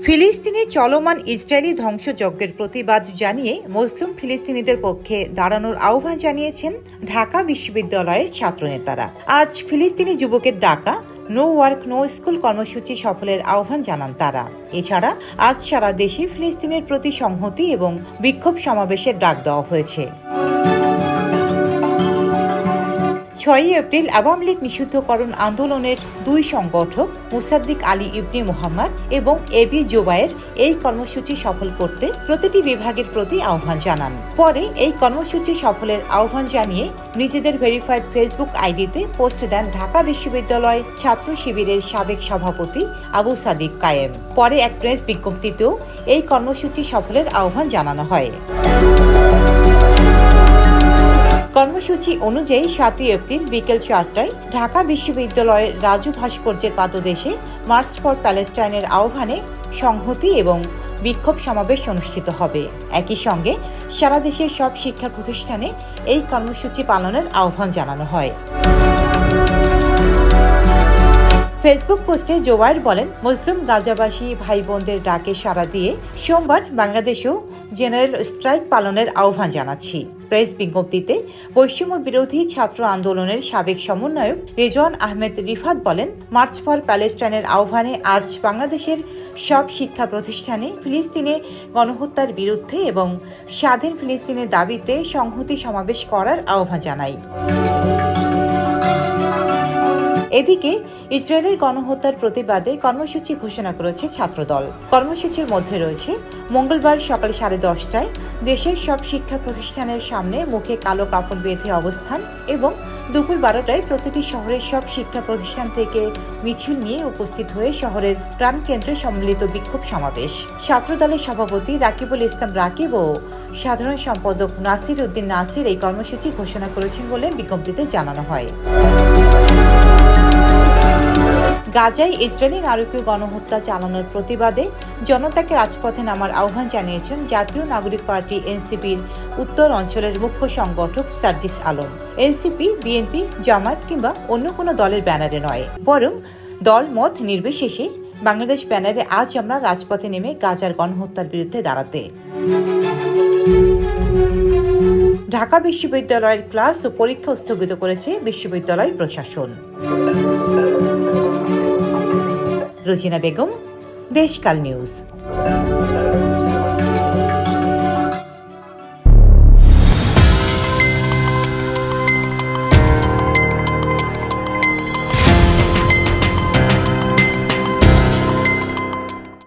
ফিলিস্তিনে চলমান ইসরায়েলি ধ্বংসযজ্ঞের প্রতিবাদ জানিয়ে মুসলিম ফিলিস্তিনিদের পক্ষে দাঁড়ানোর আহ্বান জানিয়েছেন ঢাকা বিশ্ববিদ্যালয়ের ছাত্রনেতারা। আজ ফিলিস্তিনি যুবকের ডাকা নো ওয়ার্ক নো স্কুল কর্মসূচি সফলের আহ্বান জানান তারা। এছাড়া আজ সারা দেশে ফিলিস্তিনের প্রতি সংহতি এবং বিক্ষোভ সমাবেশের ডাক দেওয়া হয়েছে। 6 এপ্রিল আওয়ামী লীগ নিষিদ্ধকরণ আন্দোলনের দুই সংগঠক মুসাদ্দিক আলী ইবনে মোহাম্মদ এবং এবি জোবায়ের এই কর্মসূচি সফল করতে প্রতিটি বিভাগের প্রতি আহ্বান জানান। পরে এই কর্মসূচি সফলের আহ্বান জানিয়ে নিজেদের ভেরিফাইড ফেসবুক আইডিতে পোস্ট দেন ঢাকা বিশ্ববিদ্যালয় ছাত্র শিবিরের সাবেক সভাপতি আবু সাদিক কায়েম। পরে এক প্রেস বিজ্ঞপ্তিতেও এই কর্মসূচি সফলের আহ্বান জানানো হয়। কর্মসূচি অনুযায়ী 7 এপ্রিল বিকেল 4টায় ঢাকা বিশ্ববিদ্যালয়ের রাজু ভাস্কর্যের পাদদেশে মার্চ ফর প্যালেস্টাইনের আহ্বানে সংহতি এবং বিক্ষোভ সমাবেশ অনুষ্ঠিত হবে। একই সঙ্গে সারা দেশের সব শিক্ষা প্রতিষ্ঠানে এই কর্মসূচি পালনের আহ্বান জানানো হয়। ফেসবুক পোস্টে জোবায়ের বলেন, মুসলিম গাজাবাসী ভাই বোনদের ডাকে সাড়া দিয়ে সোমবার বাংলাদেশেও জেনারেল স্ট্রাইক পালনের আহ্বান জানাচ্ছি। প্রেস বিজ্ঞপ্তিতে বৈষম্য বিরোধী ছাত্র আন্দোলনের সাবেক সমন্বয়ক রেজওয়ান আহমেদ রিফাত বলেন, মার্চ ফর প্যালেস্টাইনের আহ্বানে আজ বাংলাদেশের সব শিক্ষা প্রতিষ্ঠানে ফিলিস্তিনে গণহত্যার বিরুদ্ধে এবং স্বাধীন ফিলিস্তিনের দাবিতে সংহতি সমাবেশ করার আহ্বান জানাই। এদিকে ইসরায়েলের গণহত্যার প্রতিবাদে কর্মসূচি ঘোষণা করেছে ছাত্রদল। কর্মসূচির মধ্যে রয়েছে মঙ্গলবার সকাল 10:30টায় দেশের সব শিক্ষা প্রতিষ্ঠানের সামনে মুখে কালো কাপড় বেঁধে অবস্থান এবং দুপুর 12টায় প্রতিটি শহরের সব শিক্ষা প্রতিষ্ঠান থেকে মিছিল নিয়ে উপস্থিত হয়ে শহরের প্রাণকেন্দ্রে সম্মিলিত বিক্ষোভ সমাবেশ। ছাত্রদলের সভাপতি রাকিবুল ইসলাম রাকিব ও সাধারণ সম্পাদক নাসির উদ্দিন নাসির এই কর্মসূচি ঘোষণা করেছেন বলে বিজ্ঞপ্তিতে জানানো হয়। গাজায় ইসরায়েলি নারকীয় গণহত্যা চালানোর প্রতিবাদে জনতাকে রাজপথে নামার আহ্বান জানিয়েছেন জাতীয় নাগরিক পার্টি এনসিপির উত্তর অঞ্চলের মুখ্য সংগঠক সার্জিস আলম। এনসিপি, বিএনপি, জামায়াত কিংবা অন্য কোনো দলের ব্যানারে নয়, বরং দল মত নির্বিশেষে বাংলাদেশ ব্যানারে আজ আমরা রাজপথে নেমে গাজার গণহত্যার বিরুদ্ধে দাঁড়াতে। ঢাকা বিশ্ববিদ্যালয়ের ক্লাস ও পরীক্ষা স্থগিত করেছে বিশ্ববিদ্যালয় প্রশাসন। রোজিনা বেগম, দেশকাল নিউজ।